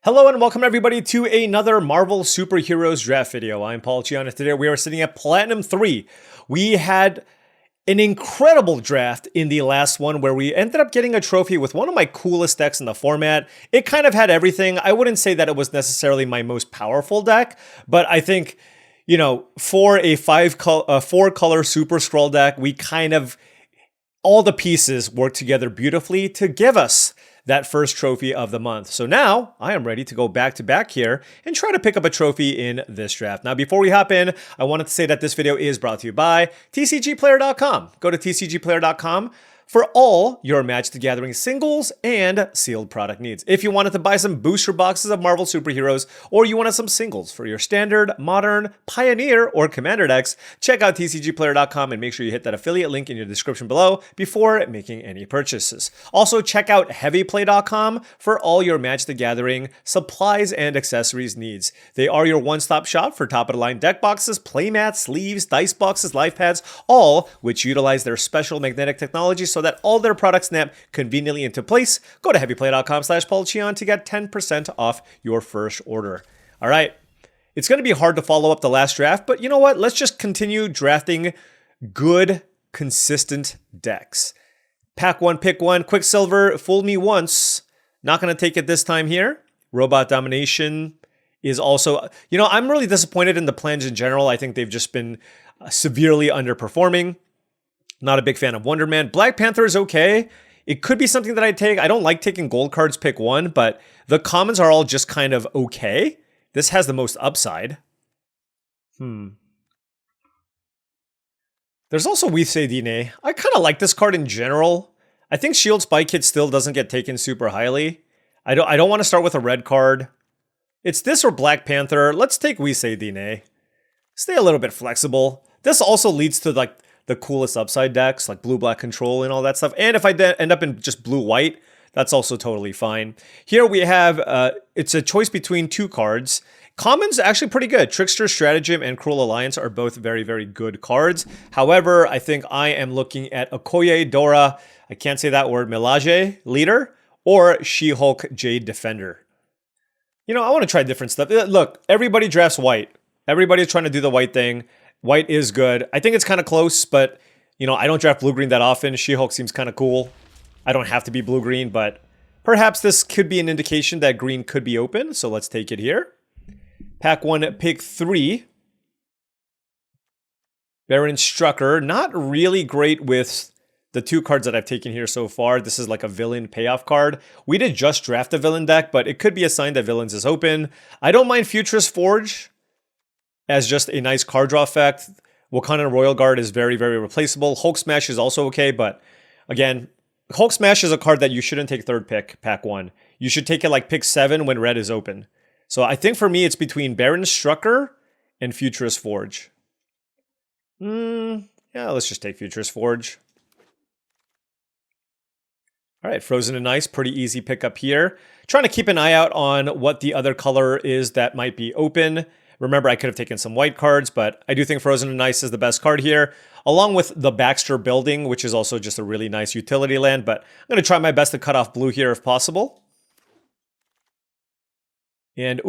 Hello and welcome everybody to another Marvel Superheroes draft video. I'm Paul Cheon and today we are sitting at Platinum 3. We had an incredible draft in the last one where we ended up getting a trophy with one of my coolest decks in the format. It kind of had everything. I wouldn't say that it was necessarily my most powerful deck, but I think, you know, for a four-color Super Scroll deck, we kind of, all the pieces work together beautifully to give us that first trophy of the month. So now I am ready to go back to back here and try to pick up a trophy in this draft. Now, before we hop in, I wanted to say that this video is brought to you by TCGplayer.com. Go to TCGplayer.com for all your Magic the Gathering singles and sealed product needs. If you wanted to buy some booster boxes of Marvel Superheroes, or you wanted some singles for your Standard, Modern, Pioneer, or Commander decks, check out TCGplayer.com and make sure you hit that affiliate link in your description below before making any purchases. Also, check out HeavyPlay.com for all your Magic the Gathering supplies and accessories needs. They are your one-stop shop for top-of-the-line deck boxes, playmats, sleeves, dice boxes, life pads, all which utilize their special magnetic technology so that all their products snap conveniently into place. Go to heavyplay.com/paulcheon to get 10% off your first order. All right. It's going to be hard to follow up the last draft, but you know what? Let's just continue drafting good, consistent decks. Pack one, pick one. Quicksilver fooled me once. Not going to take it this time here. Robot Domination is also, you know, I'm really disappointed in the plans in general. I think they've just been severely underperforming. Not a big fan of Wonder Man. Black Panther is okay. It could be something that I take. I don't like taking gold cards pick one, but the commons are all just kind of okay. This has the most upside. There's also We Say Dine. I kind of like this card in general. I think Shield Spy Kit still doesn't get taken super highly. I don't want to start with a red card. It's this or Black Panther. Let's take We Say Dine. Stay a little bit flexible. This also leads to like the coolest upside decks, like blue-black control and all that stuff. And if I end up in just blue-white, that's also totally fine. Here we have, it's a choice between two cards. Commons actually pretty good. Trickster, Stratagem, and Cruel Alliance are both very, very good cards. However, I think I am looking at Okoye Dora, I can't say that word, Milage Leader, or She-Hulk Jade Defender. You know, I want to try different stuff. Look, everybody drafts white. Everybody's trying to do the white thing. White is good. I think it's kind of close, but, you know, I don't draft blue-green that often. She-Hulk seems kind of cool. I don't have to be blue-green, but perhaps this could be an indication that green could be open, so let's take it here. Pack one, pick three. Baron Strucker. Not really great with the two cards that I've taken here so far. This is like a villain payoff card. We did just draft a villain deck, but it could be a sign that villains is open. I don't mind Futurist Forge as just a nice card draw effect. Wakandan Royal Guard is very, very replaceable. Hulk Smash is also okay, but again, Hulk Smash is a card that you shouldn't take third pick, pack one. You should take it like pick 7 when red is open. So I think for me, it's between Baron Strucker and Futurist Forge. Yeah, let's just take Futurist Forge. All right, Frozen and Ice, pretty easy pickup here. Trying to keep an eye out on what the other color is that might be open. Remember, I could have taken some white cards, but I do think Frozen and Ice is the best card here, along with the Baxter Building, which is also just a really nice utility land, but I'm going to try my best to cut off blue here if possible. And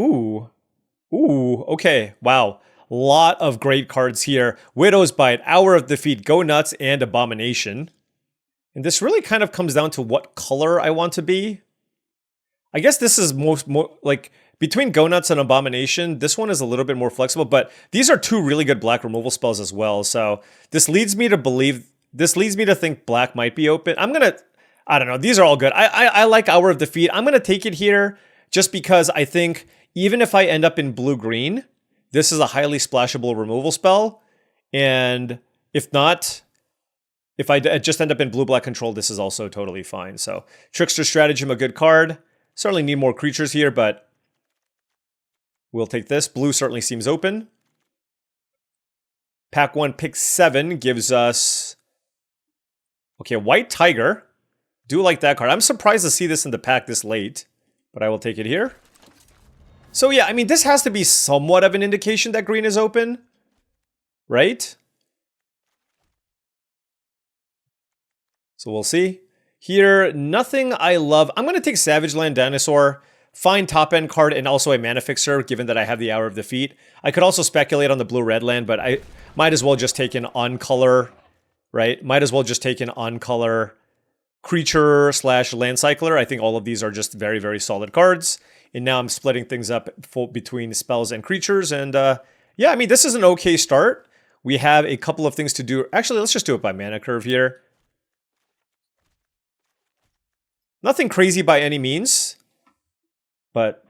okay, wow. Lot of great cards here. Widow's Bite, Hour of Defeat, Go Nuts, and Abomination. And this really kind of comes down to what color I want to be. I guess this is more like between Go Nuts and Abomination, this one is a little bit more flexible, but these are two really good black removal spells as well. So this leads me to think black might be open. I don't know. These are all good. I like Hour of Defeat. I'm going to take it here just because I think even if I end up in blue-green, this is a highly splashable removal spell. And if not, if I just end up in blue-black control, this is also totally fine. So Trickster Stratagem, a good card. Certainly need more creatures here, but we'll take this. Blue certainly seems open. Pack one, pick 7 gives us, okay, White Tiger. Do like that card. I'm surprised to see this in the pack this late, but I will take it here. So yeah, I mean, this has to be somewhat of an indication that green is open, right? So we'll see. Here, nothing I love. I'm going to take Savage Land Dinosaur fine top end card and also a mana fixer, given that I have the Hour of Defeat. I could also speculate on the blue-red land, but I might as well just take an on-color, right? Might as well just take an on-color creature / land cycler. I think all of these are just very, very solid cards. And now I'm splitting things up between spells and creatures. And yeah, I mean, this is an okay start. We have a couple of things to do. Actually, let's just do it by mana curve here. Nothing crazy by any means, but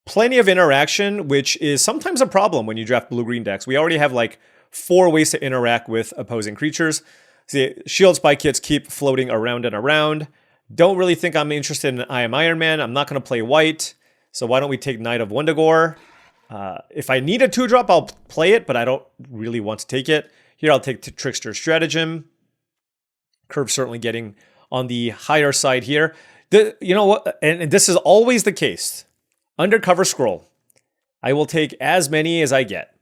plenty of interaction, which is sometimes a problem when you draft blue-green decks. We already have like 4 ways to interact with opposing creatures. See, shield spy kits keep floating around and around. Don't really think I'm interested in I Am Iron Man. I'm not going to play white. So why don't we take Knight of Wundagore? If I need a 2-drop, I'll play it, but I don't really want to take it. Here, I'll take Trickster Stratagem. Curve certainly getting on the higher side here. You know what? And this is always the case. Undercover Scroll. I will take as many as I get.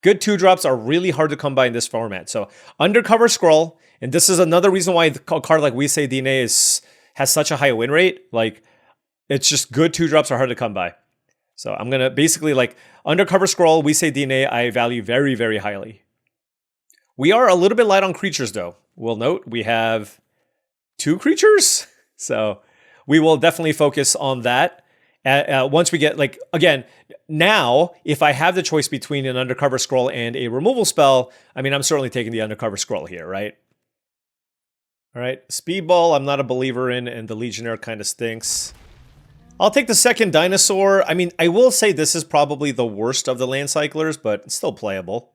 Good 2-drops are really hard to come by in this format. So Undercover Scroll, and this is another reason why a card like We Say DNA has such a high win rate. Like, it's just good 2-drops are hard to come by. So I'm going to basically like Undercover Scroll, We Say DNA, I value very, very highly. We are a little bit light on creatures though. We'll note we have 2 creatures. So we will definitely focus on that. Once we get, like, again, now, if I have the choice between an Undercover Scroll and a removal spell, I mean, I'm certainly taking the Undercover Scroll here, right? All right, Speedball, I'm not a believer in, and the Legionnaire kind of stinks. I'll take the second Dinosaur. I mean, I will say this is probably the worst of the land cyclers, but it's still playable.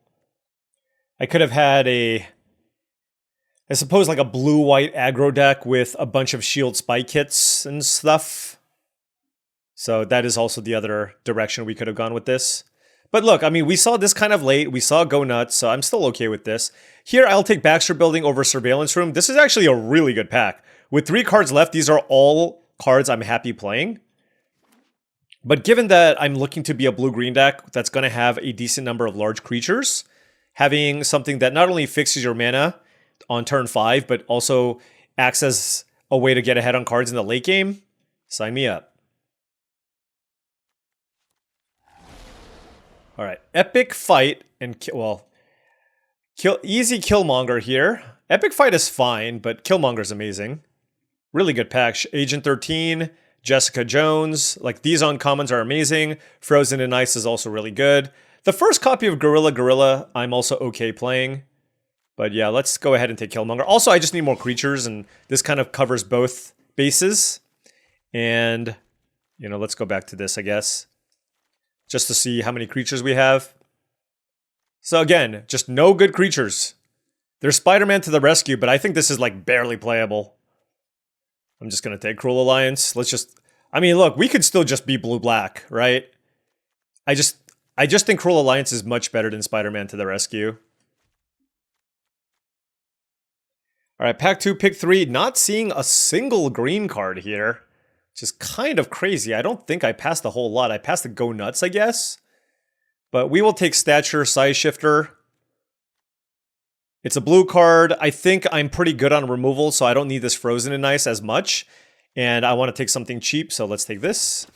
I could have had I suppose, like a blue-white aggro deck with a bunch of shield spy kits and stuff. So that is also the other direction we could have gone with this. But look, I mean, we saw this kind of late. We saw Go Nuts, so I'm still okay with this. Here, I'll take Baxter Building over Surveillance Room. This is actually a really good pack. With 3 cards left, these are all cards I'm happy playing. But given that I'm looking to be a blue-green deck that's going to have a decent number of large creatures, having something that not only fixes your mana on turn 5, but also acts as a way to get ahead on cards in the late game, sign me up. All right, Epic Fight and easy Killmonger here. Epic Fight is fine, but Killmonger's amazing. Really good pack. Agent 13, Jessica Jones. Like, these uncommons are amazing. Frozen in Ice is also really good. The first copy of Gorilla, I'm also okay playing. But yeah, let's go ahead and take Killmonger. Also, I just need more creatures, and this kind of covers both bases. And, you know, let's go back to this, I guess, just to see how many creatures we have. So again, just no good creatures. There's Spider-Man to the rescue, but I think this is like barely playable. I'm just going to take Cruel Alliance. I mean, look, we could still just be blue-black, right? I just think Cruel Alliance is much better than Spider-Man to the rescue. All right, pack 2, pick 3. Not seeing a single green card here, which is kind of crazy. I don't think I passed a whole lot. I passed the Go Nuts, I guess. But we will take Stature, Size Shifter. It's a blue card. I think I'm pretty good on removal, so I don't need this Frozen in Ice as much. And I want to take something cheap, so let's take this.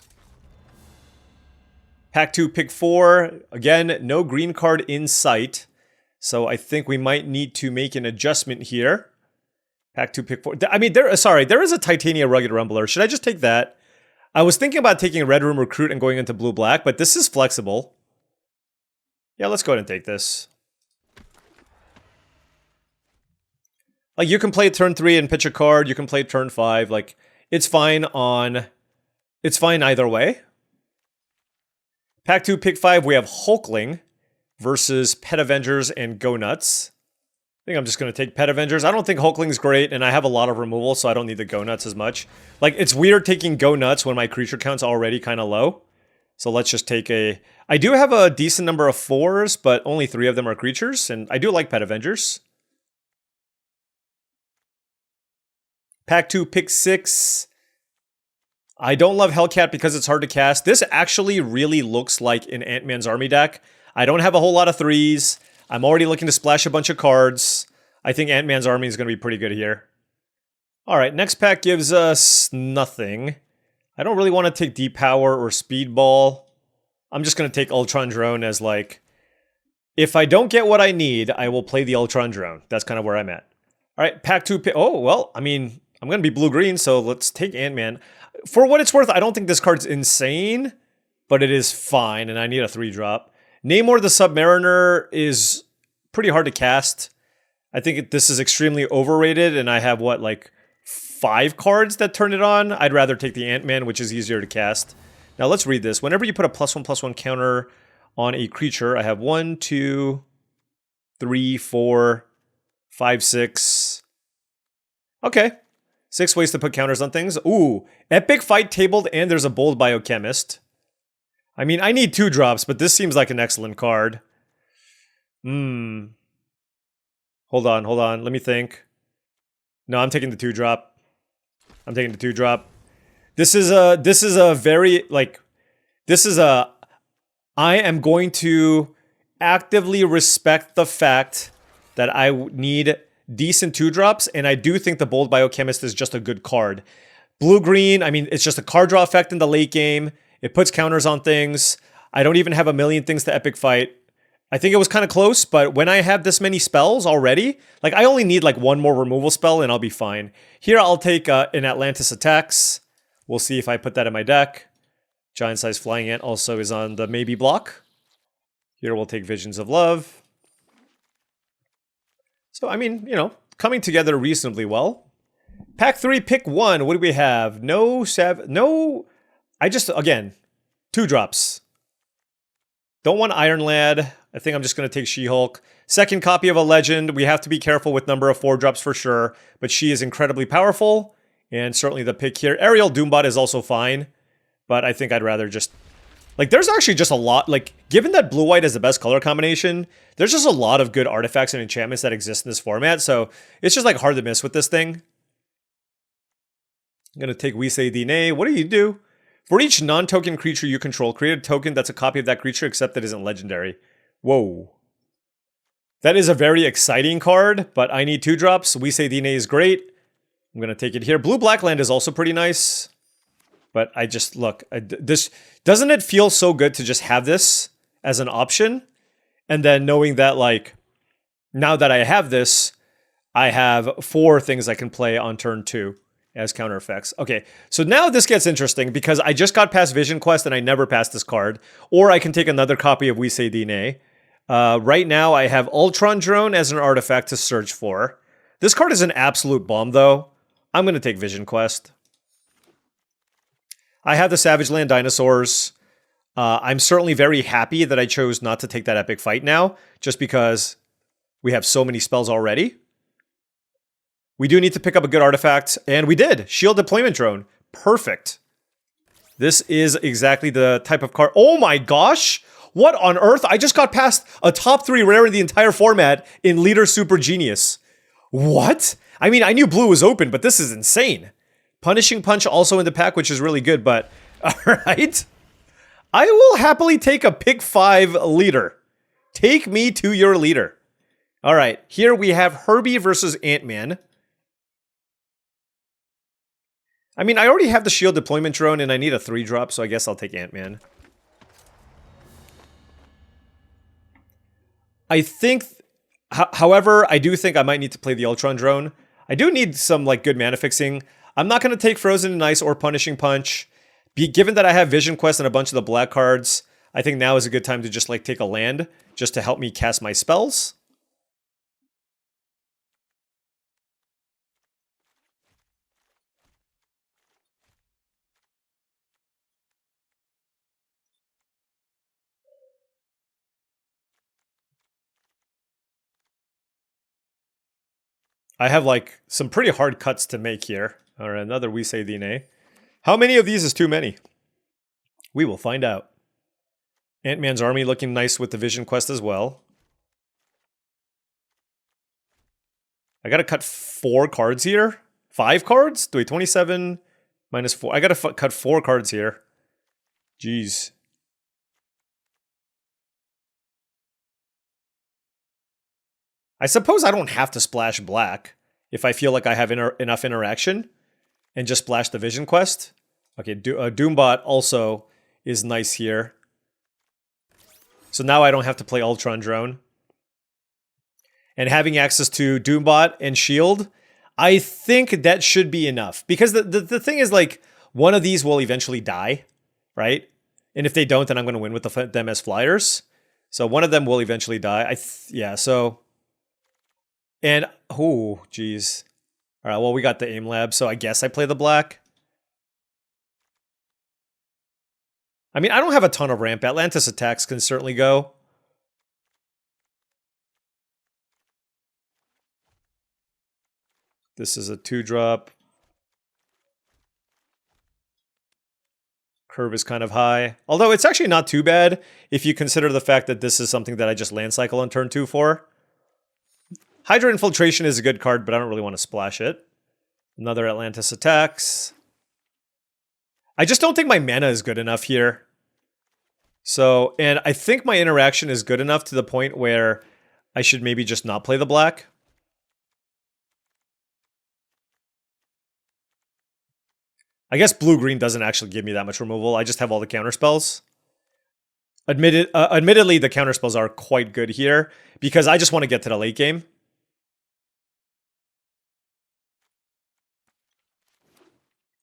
Pack 2, pick 4. Again, no green card in sight. So I think we might need to make an adjustment here. Pack 2, pick 4. I mean, there is a Titania Rugged Rumbler. Should I just take that? I was thinking about taking Red Room Recruit and going into blue-black, but this is flexible. Yeah, let's go ahead and take this. Like, you can play turn 3 and pitch a card. You can play turn 5. Like, it's fine either way. Pack 2, pick 5. We have Hulkling versus Pet Avengers and Go Nuts. I think I'm just going to take Pet Avengers. I don't think Hulkling's great, and I have a lot of removal, so I don't need the Go Nuts as much. Like, it's weird taking Go Nuts when my creature count's already kind of low. So let's just take I do have a decent number of 4s, but only 3 of them are creatures, and I do like Pet Avengers. Pack 2, pick 6. I don't love Hellcat because it's hard to cast. This actually really looks like an Ant-Man's Army deck. I don't have a whole lot of 3s. I'm already looking to splash a bunch of cards. I think Ant-Man's Army is going to be pretty good here. All right, next pack gives us nothing. I don't really want to take Deep Power or Speedball. I'm just going to take Ultron Drone as like, if I don't get what I need, I will play the Ultron Drone. That's kind of where I'm at. All right, pack 2. Oh, well, I mean, I'm going to be blue-green, so let's take Ant-Man. For what it's worth, I don't think this card's insane, but it is fine, and I need a 3-drop. Namor the Submariner is pretty hard to cast. I think this is extremely overrated, and I have, what, like 5 cards that turn it on? I'd rather take the Ant-Man, which is easier to cast. Now, let's read this. Whenever you put a +1/+1 counter on a creature, I have 1, 2, 3, 4, 5, 6. Okay. 6 ways to put counters on things. Ooh, Epic Fight tabled, and there's a Bold Biochemist. I mean, I need 2 drops, but this seems like an excellent card. Hold on. Let me think. No, I'm taking the 2-drop. I'm taking the 2-drop. This is a very, like, I am going to actively respect the fact that I need decent 2-drops, and I do think the Bold Biochemist is just a good card. Blue-green, I mean, it's just a card draw effect in the late game. It puts counters on things. I don't even have a million things to Epic Fight. I think it was kind of close, but when I have this many spells already, like I only need like 1 more removal spell and I'll be fine. Here I'll take an Atlantis Attacks. We'll see if I put that in my deck. Giant Size Flying Ant also is on the maybe block. Here we'll take Visions of Love. So, I mean, you know, coming together reasonably well. Pack 3, pick 1. What do we have? Again, 2-drops. Don't want Iron Lad. I think I'm just going to take She-Hulk. Second copy of a Legend. We have to be careful with number of 4-drops for sure, but she is incredibly powerful, and certainly the pick here. Ariel Doombot is also fine, but I think I'd rather just... Like, there's actually just a lot... Like, given that blue-white is the best color combination, there's just a lot of good artifacts and enchantments that exist in this format, so it's just, like, hard to miss with this thing. I'm going to take We Say Dine. What do you do? For each non-token creature you control, create a token that's a copy of that creature except that isn't legendary. Whoa. That is a very exciting card, but I need 2-drops. We Say Dine is great. I'm going to take it here. Blue-black land is also pretty nice. But I just, look, this doesn't it feel so good to just have this as an option? And then knowing that, like, now that I have this, I have 4 things I can play on turn 2. As counter effects. Okay, so now this gets interesting because I just got past Vision Quest and I never passed this card. Or I can take another copy of We Say Dine. Right now I have Ultron Drone as an artifact to search for. This card is an absolute bomb though. I'm going to take Vision Quest. I have the Savage Land Dinosaurs. I'm certainly very happy that I chose not to take that Epic Fight now, just because we have so many spells already. We do need to pick up a good artifact, and we did. Shield Deployment Drone. Perfect. This is exactly the type of card. Oh my gosh! What on earth? I just got past a top 3 rare in the entire format in Leader Super Genius. What? I mean, I knew blue was open, but this is insane. Punishing Punch also in the pack, which is really good, but... Alright. I will happily take a pick 5 leader. Take me to your leader. Alright, here we have Herbie versus Ant-Man. I mean, I already have the Shield Deployment Drone, and I need a 3-drop, so I guess I'll take Ant-Man. I think... However, I do think I might need to play the Ultron Drone. I do need some, like, good mana fixing. I'm not going to take Frozen in Ice or Punishing Punch. Given that I have Vision Quest and a bunch of the black cards, I think now is a good time to just, like, take a land, just to help me cast my spells. I have, like, some pretty hard cuts to make here. Alright, another We Say Dine. How many of these is too many? We will find out. Ant-Man's army looking nice with the Vision Quest as well. I gotta cut 4 cards here? 5 cards? Do we 27 minus 4? I gotta cut 4 cards here. Jeez. I suppose I don't have to splash black if I feel like I have enough interaction and just splash the Vision Quest. Okay, Doombot also is nice here. So now I don't have to play Ultron Drone. And having access to Doombot and Shield, I think that should be enough. Because the thing is, like, one of these will eventually die, right? And if they don't, then I'm going to win with them as flyers. So one of them will eventually die. Yeah, so... And, oh, geez. All right, well, we got the aim lab, so I guess I play the black. I mean, I don't have a ton of ramp. Atlantis attacks can certainly go. This is a 2-drop. Curve is kind of high. Although it's actually not too bad if you consider the fact that this is something that I just land cycle on turn 2 for. Hydra Infiltration is a good card, but I don't really want to splash it. Another Atlantis attacks. I just don't think my mana is good enough here. So, and I think my interaction is good enough to the point where I should maybe just not play the black. I guess blue-green doesn't actually give me that much removal. I just have all the counterspells. Admittedly, the counterspells are quite good here because I just want to get to the late game.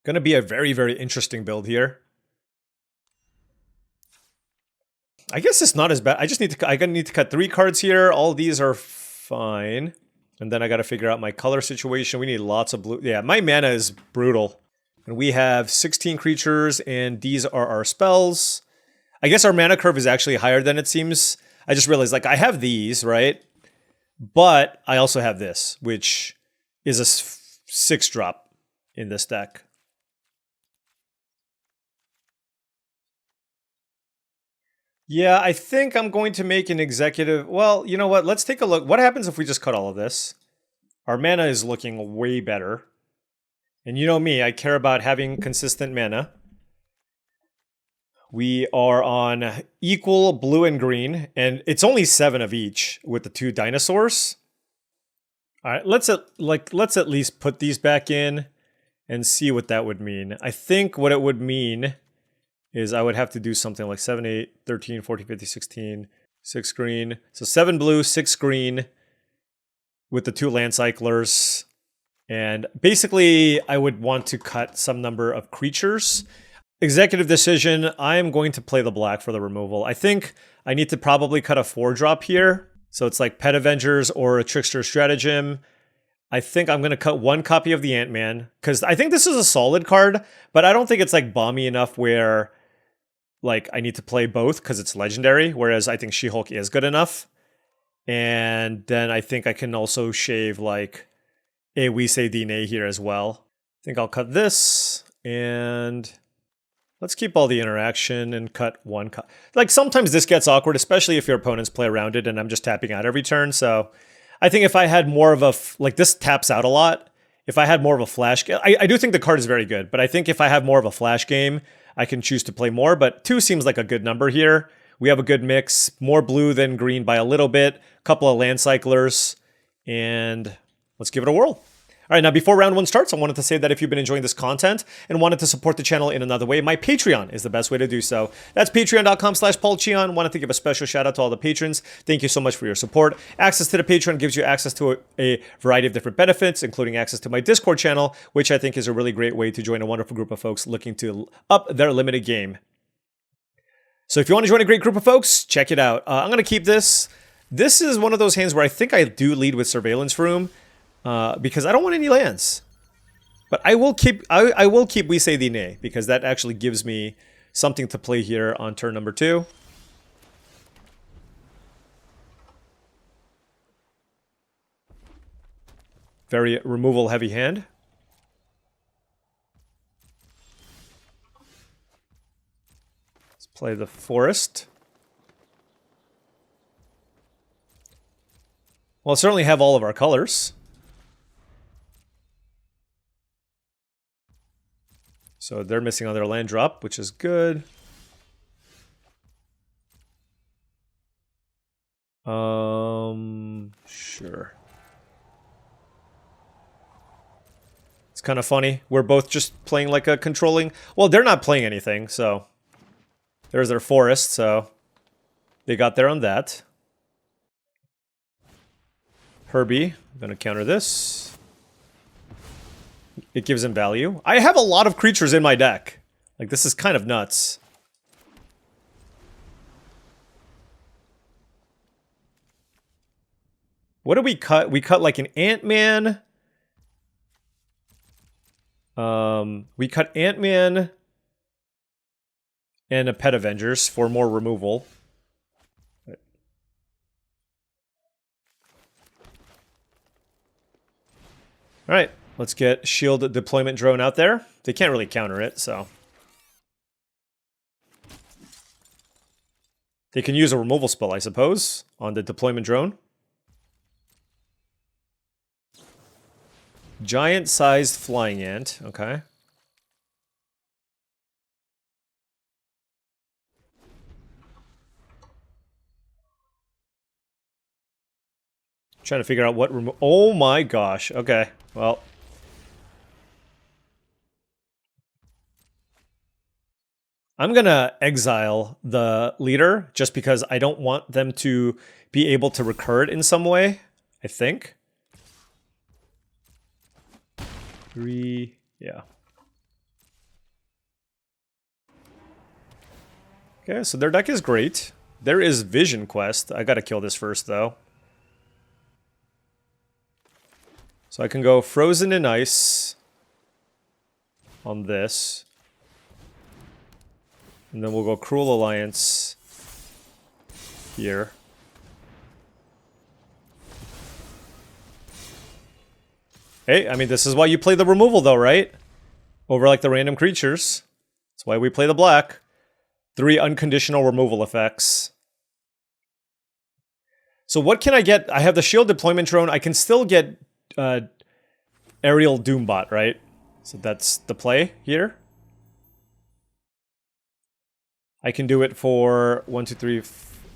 Going to be a very, very interesting build here. I guess it's not as bad. I need to cut 3 cards here. All these are fine. And then I got to figure out my color situation. We need lots of blue. Yeah, my mana is brutal. And we have 16 creatures, and these are our spells. I guess our mana curve is actually higher than it seems. I just realized, like, I have these, right? But I also have this, which is a 6-drop in this deck. Yeah, I think I'm going to make an executive... Well, you know what? Let's take a look. What happens if we just cut all of this? Our mana is looking way better. And you know me, I care about having consistent mana. We are on equal blue and green, and it's only 7 of each with the 2 dinosaurs. All right, let's at least put these back in and see what that would mean. I think what it would mean is I would have to do something like 7, 8, 13, 14, 15, 16, 6 green. So 7 blue, 6 green with the 2 land cyclers. And basically, I would want to cut some number of creatures. Executive decision, I'm going to play the black for the removal. I think I need to probably cut a 4-drop here. So it's like Pet Avengers or a Trickster Stratagem. I think I'm going to cut 1 copy of the Ant-Man, because I think this is a solid card, but I don't think it's like bomby enough where like I need to play both because it's legendary, whereas I think She-Hulk is good enough. And then I think I can also shave like a We Say DNA here as well. I think I'll cut this, and let's keep all the interaction and cut 1 like sometimes this gets awkward, especially if your opponents play around it and I'm just tapping out every turn. So I think if I had more of a, like this taps out a lot. If I had more of a flash game, I do think the card is very good, but I think if I have more of a flash game, I can choose to play more, but 2 seems like a good number here. We have a good mix, more blue than green by a little bit, couple of land cyclers, and let's give it a whirl. All right, now before round 1 starts, I wanted to say that if you've been enjoying this content and wanted to support the channel in another way, my Patreon is the best way to do so. That's patreon.com/paulcheon. Wanted to give a special shout out to all the patrons. Thank you so much for your support. Access to the Patreon gives you access to a variety of different benefits, including access to my Discord channel, which I think is a really great way to join a wonderful group of folks looking to up their limited game. So if you want to join a great group of folks, check it out. I'm going to keep this. This is one of those hands where I think I do lead with Surveillance Room. Because I don't want any lands, but I will keep We Say DNA because that actually gives me something to play here on turn number 2. Very removal heavy hand. Let's play the forest. Well, certainly have all of our colors. So they're missing on their land drop, which is good. Sure. It's kind of funny. We're both just playing like a controlling... Well, they're not playing anything, so... There's their forest, so... They got there on that. Herbie, I'm gonna counter this. It gives him value. I have a lot of creatures in my deck. Like, this is kind of nuts. What do we cut? We cut like an Ant-Man. We cut Ant-Man and a Pet Avengers for more removal. Alright, let's get Shield Deployment Drone out there. They can't really counter it, so... They can use a removal spell, I suppose, on the Deployment Drone. Giant-sized Flying Ant, okay. Trying to figure out what oh my gosh, okay. Well. I'm gonna exile the leader just because I don't want them to be able to recur it in some way, I think. 3, yeah. Okay, so their deck is great. There is Vision Quest. I gotta kill this first, though. So I can go Frozen in Ice on this. And then we'll go Cruel Alliance here. Hey, I mean, this is why you play the removal, though, right? Over, like, the random creatures. That's why we play the black. 3 unconditional removal effects. So what can I get? I have the Shield Deployment Drone. I can still get Aerial Doombot, right? So that's the play here. I can do it for 1, 2, 3.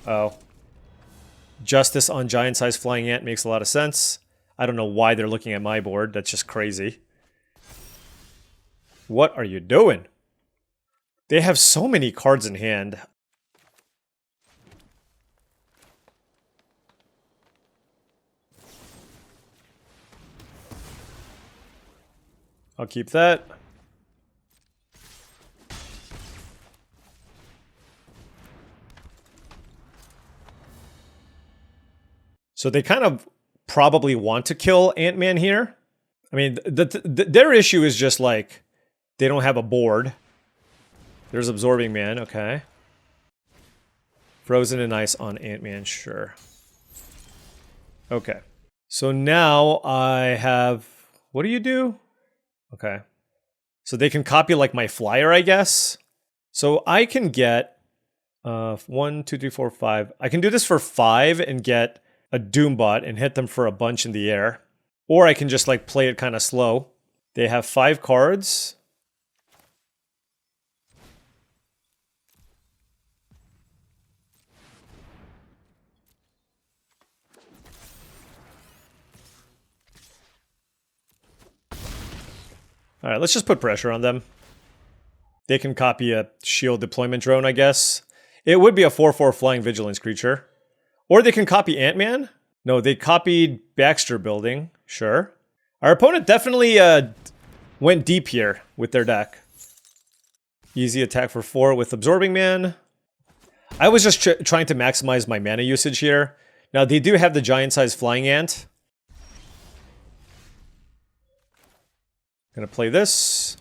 Oh. Justice on Giant-Sized Flying Ant makes a lot of sense. I don't know why they're looking at my board. That's just crazy. What are you doing? They have so many cards in hand. I'll keep that. So they kind of probably want to kill Ant-Man here. I mean, their issue is just like, they don't have a board. There's Absorbing Man, okay. Frozen in Ice on Ant-Man, sure. Okay. So now I have... What do you do? Okay. So they can copy like my flyer, I guess. So I can get 1, 2, 3, 4, 5. I can do this for 5 and get a Doombot and hit them for a bunch in the air. Or I can just like play it kind of slow. They have 5 cards. Alright, let's just put pressure on them. They can copy a Shield Deployment Drone, I guess. It would be a 4/4 Flying Vigilance creature. Or they can copy Ant-Man. No, they copied Baxter Building. Sure. Our opponent definitely went deep here with their deck. Easy attack for 4 with Absorbing Man. I was just trying to maximize my mana usage here. Now, they do have the Giant-Sized Flying Ant. Gonna play this.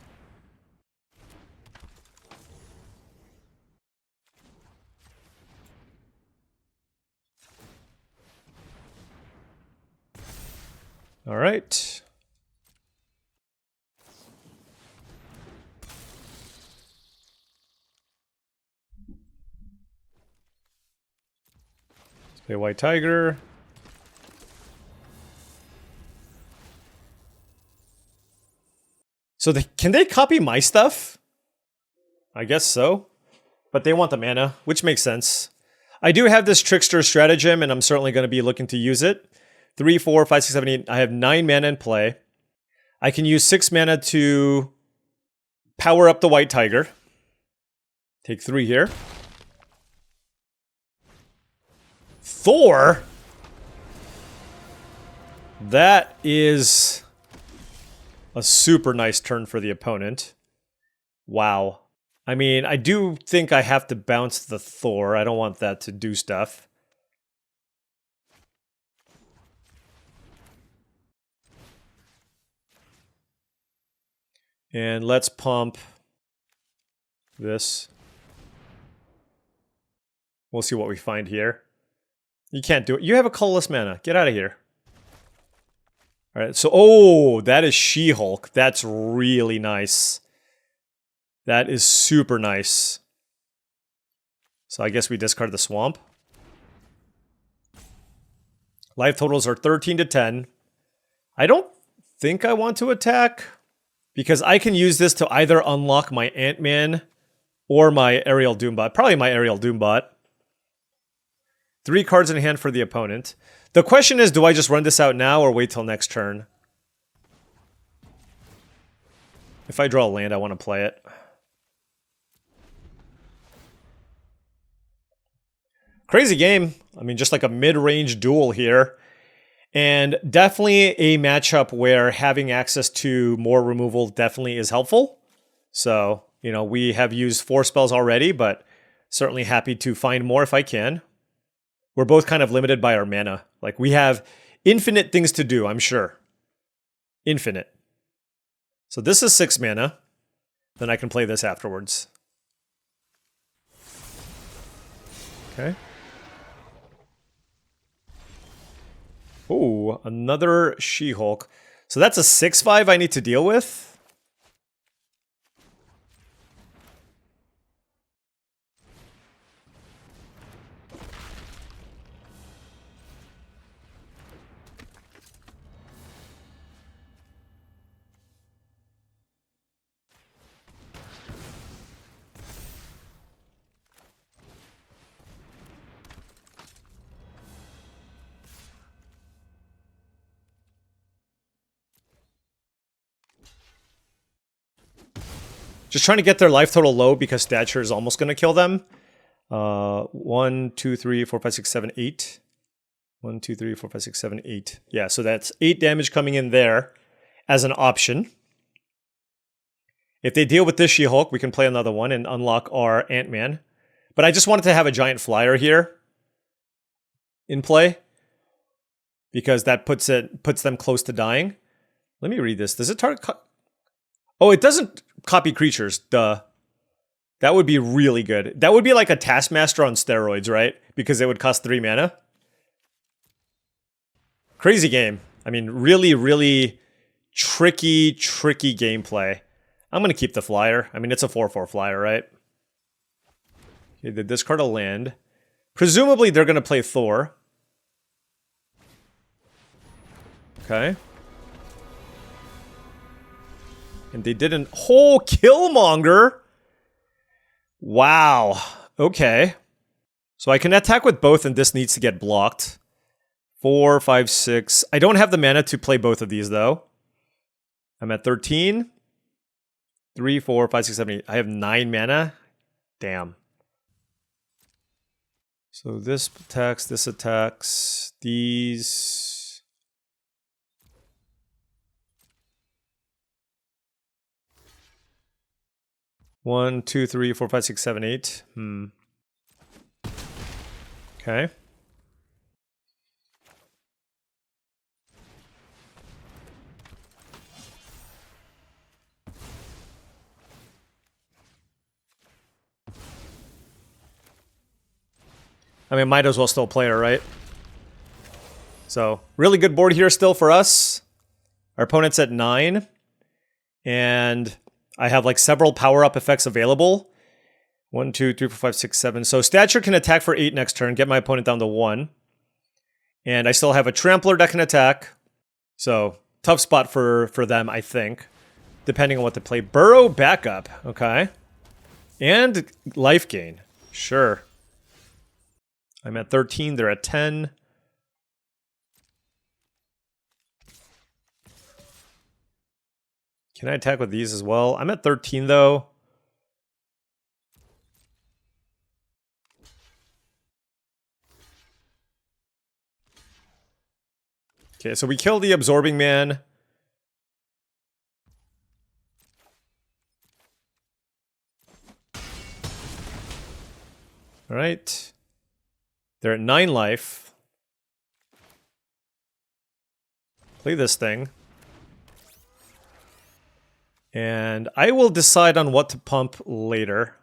All right. Let's play White Tiger. So can they copy my stuff? I guess so. But they want the mana, which makes sense. I do have this Trickster Stratagem, and I'm certainly going to be looking to use it. 3, 4, 5, 6, 7, 8. I have 9 mana in play. I can use 6 mana to power up the White Tiger. Take 3 here. Thor? That is a super nice turn for the opponent. Wow. I mean, I do think I have to bounce the Thor. I don't want that to do stuff. And let's pump this. We'll see what we find here. You can't do it. You have a colorless mana. Get out of here. All right, so, oh, that is She-Hulk. That's really nice. That is super nice. So I guess we discard the swamp. Life totals are 13 to 10. I don't think I want to attack, because I can use this to either unlock my Ant-Man or my Aerial Doombot. Probably my Aerial Doombot. 3 cards in hand for the opponent. The question is, do I just run this out now or wait till next turn? If I draw a land, I want to play it. Crazy game. I mean, just like a mid-range duel here. And definitely a matchup where having access to more removal definitely is helpful. So, you know, we have used 4 spells already, but certainly happy to find more if I can. We're both kind of limited by our mana. Like, we have infinite things to do, I'm sure. Infinite. So this is 6 mana. Then I can play this afterwards. Okay. Ooh, another She-Hulk. So that's a 6/5 I need to deal with. Just trying to get their life total low because stature is almost going to kill them. 1, 2, 3, 4, 5, 6, 7, 8. 1, 2, 3, 4, 5, 6, 7, 8. Yeah, so that's 8 damage coming in there as an option. If they deal with this She-Hulk, we can play another one and unlock our Ant-Man. But I just wanted to have a giant flyer here in play, because that puts them close to dying. Let me read this. Does it target... Oh, it doesn't copy creatures. Duh. That would be really good. That would be like a Taskmaster on steroids, right? Because it would cost 3 mana. Crazy game. I mean, really, really tricky gameplay. I'm going to keep the flyer. I mean, it's a 4/4 flyer, right? Okay, they discard a land. Presumably, they're going to play Thor. Okay. And they didn't... Oh, Killmonger! Wow. Okay. So I can attack with both, and this needs to get blocked. 4, 5, 6. I don't have the mana to play both of these, though. I'm at 13. 3, 4, 5, 6, 7, 8. I have 9 mana. Damn. So this attacks, these... 1, 2, 3, 4, 5, 6, 7, 8. Okay. I mean, might as well still play her, right? So, really good board here still for us. Our opponent's at 9. And I have like several power-up effects available. 1, 2, 3, 4, 5, 6, 7. So Stature can attack for 8 next turn, get my opponent down to 1. And I still have a Trampler that can attack. So, tough spot for them, I think. Depending on what to play. Burrow backup. Okay. And life gain. Sure. I'm at 13, they're at 10. Can I attack with these as well? I'm at 13 though. Okay, so we kill the Absorbing Man. All right. They're at 9 life. Play this thing. And I will decide on what to pump later.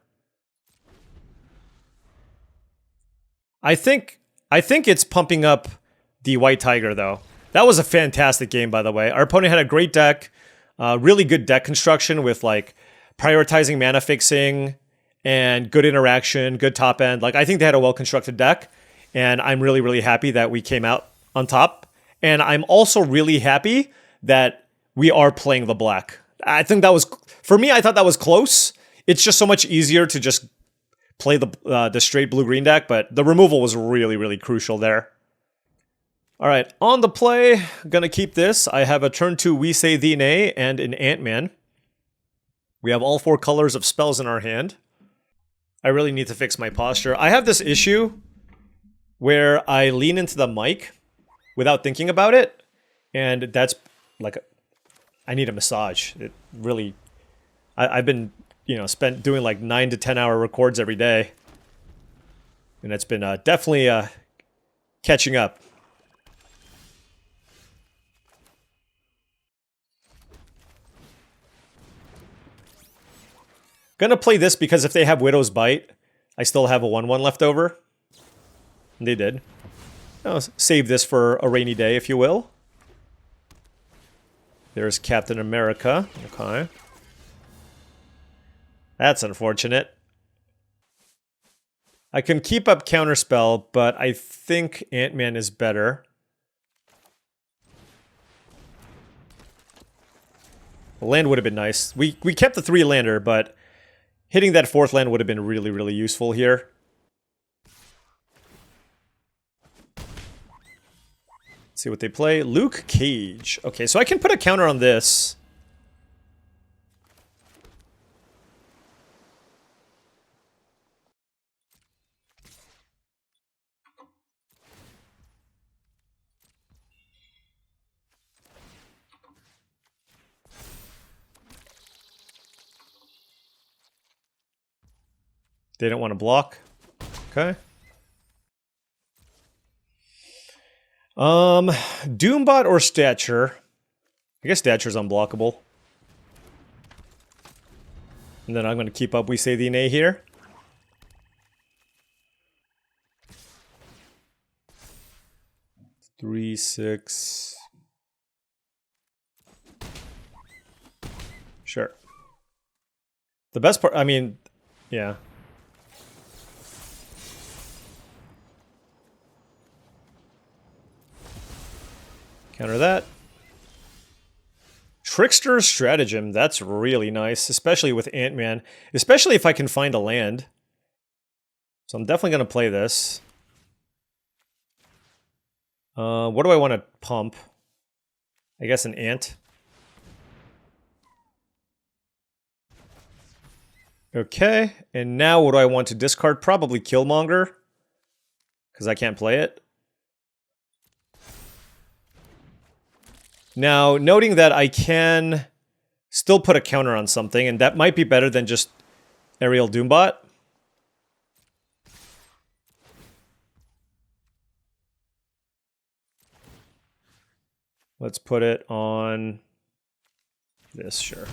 I think it's pumping up the White Tiger, though. That was a fantastic game, by the way. Our opponent had a great deck. Really good deck construction with, like, prioritizing mana fixing and good interaction, good top end. Like, I think they had a well-constructed deck. And I'm really, really happy that we came out on top. And I'm also really happy that we are playing the black. I think that was, for me, I thought that was close. It's just so much easier to just play the straight blue-green deck, but the removal was really, really crucial there. All right, on the play, gonna keep this. I have a turn 2 We Say Thee Nay and an Ant-Man. We have all 4 colors of spells in our hand. I really need to fix my posture. I have this issue where I lean into the mic without thinking about it, and that's like, I need a massage. It really, I've been, spent doing like 9 to 10 hour records every day, and it's been definitely catching up. Gonna play this because if they have Widow's Bite, I still have a 1/1 left over. And they did. I'll save this for a rainy day, if you will. There's Captain America. Okay. That's unfortunate. I can keep up Counterspell, but I think Ant-Man is better. The land would have been nice. We kept the 3-lander, but hitting that 4th land would have been really, really useful here. Let's see what they play. Luke Cage. Okay, so I can put a counter on this. They don't want to block. Okay. Doombot or Stature? I guess Stature's unblockable. And then I'm going to keep up We Say Thee Nay here. Three, 6. Sure. The best part, I mean, yeah. Counter that. Trickster's Stratagem, that's really nice, especially with Ant-Man. Especially if I can find a land. So I'm definitely going to play this. What do I want to pump? I guess an Ant. Okay, and now what do I want to discard? Probably Killmonger, because I can't play it. Now, noting that I can still put a counter on something, and that might be better than just Aerial Doombot. Let's put it on this, sure.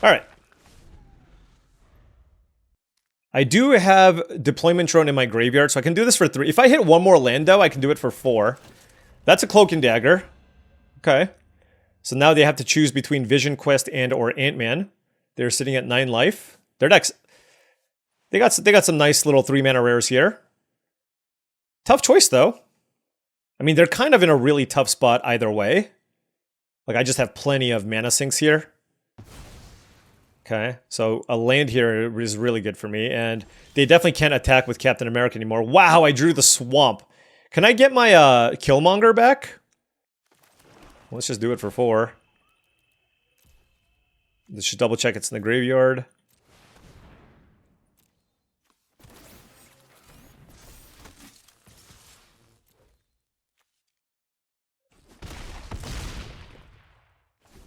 All right. I do have Deployment Drone in my graveyard, so I can do this for 3. If I hit one more land, though, I can do it for 4. That's a Cloak and Dagger. Okay. So now they have to choose between Vision Quest and or Ant-Man. They're sitting at 9 life. Their decks, they got some nice little 3-mana rares here. Tough choice, though. I mean, they're kind of in a really tough spot either way. Like, I just have plenty of mana sinks here. Okay, so a land here is really good for me, and they definitely can't attack with Captain America anymore. Wow, I drew the Swamp. Can I get my Killmonger back? Let's just do it for 4. Let's just double check it's in the graveyard.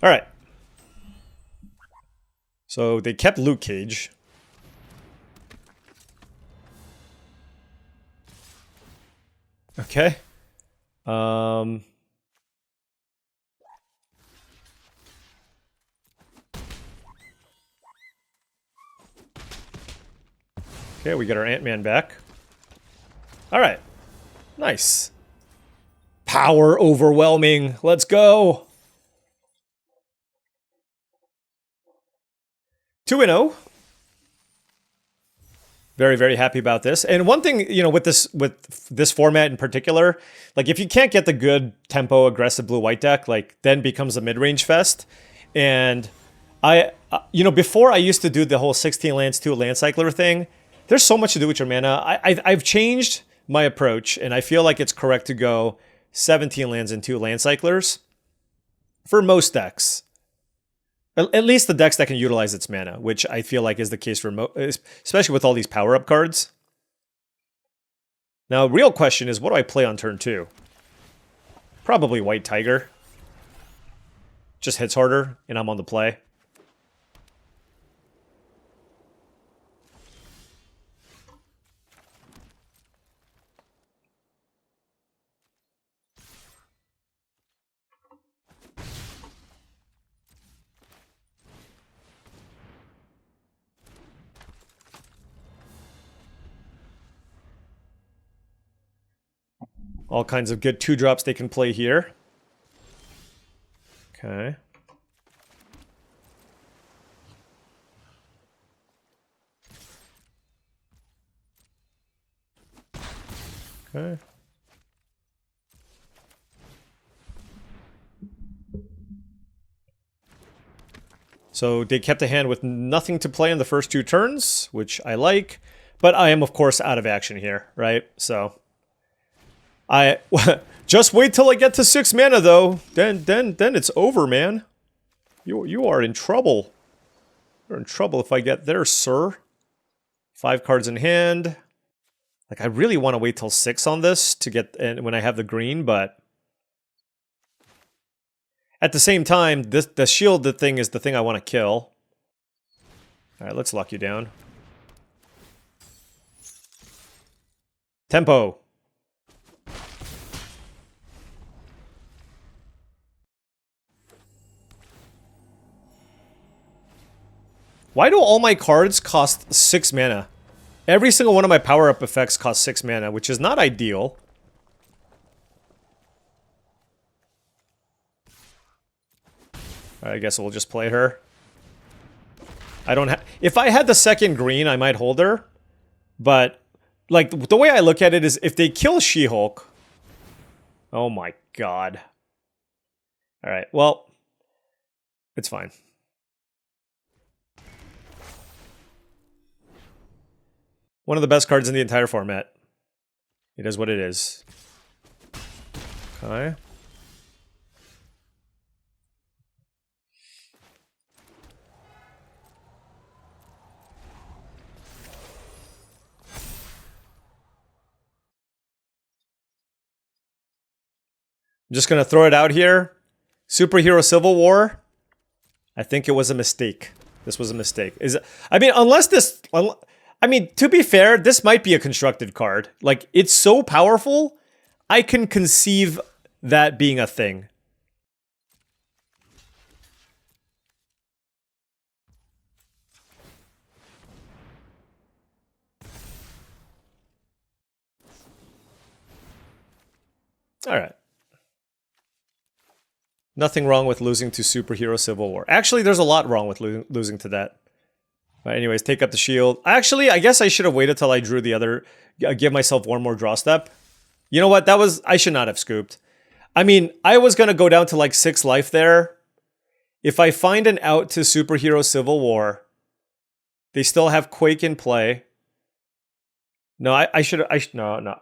All right. So they kept Luke Cage. Okay. Okay, we got our Ant-Man back. All right. Nice. Power overwhelming. Let's go. 2-0. Very, very happy about this. And one thing, you know, with this format in particular, like if you can't get the good tempo aggressive blue-white deck, like then becomes a mid-range fest. And you know, before I used to do the whole 16 lands, 2 land cycler thing. There's so much to do with your mana. I've changed my approach, and I feel like it's correct to go 17 lands and 2 land cyclers for most decks. At least the decks that can utilize its mana, which I feel like is the case for especially with all these power-up cards. Now, real question is, what do I play on turn 2? Probably White Tiger. Just hits harder, and I'm on the play. All kinds of good 2-drops they can play here. Okay. Okay. So they kept a hand with nothing to play in the first 2 turns, which I like. But I am, of course, out of action here, right? So just wait till I get to 6 mana, though. Then it's over, man. You are in trouble. You're in trouble if I get there, sir. 5 cards in hand. Like, I really want to wait till 6 on this to get when I have the green, but at the same time, the shield thing is the thing I want to kill. All right, let's lock you down. Tempo. Why do all my cards cost 6 mana? Every single one of my power-up effects costs 6 mana, which is not ideal. I guess we'll just play her. I don't have... If I had the second green, I might hold her. But, like, the way I look at it is if they kill She-Hulk... Oh my god. Alright, well... It's fine. One of the best cards in the entire format. It is what it is. Okay. I'm just going to throw it out here. Superhero Civil War. I think it was a mistake. This was a mistake. I mean, unless this... I mean, to be fair, this might be a constructed card. Like, it's so powerful, I can conceive that being a thing. Alright. Nothing wrong with losing to Superhero Civil War. Actually, there's a lot wrong with losing to that. But anyways, take up the shield. Actually, I guess I should have waited till I drew the other... Give myself one more draw step. You know what? That was... I should not have scooped. I mean, I was going to go down to like 6 life there. If I find an out to Superhero Civil War, they still have Quake in play. No, I should have... No.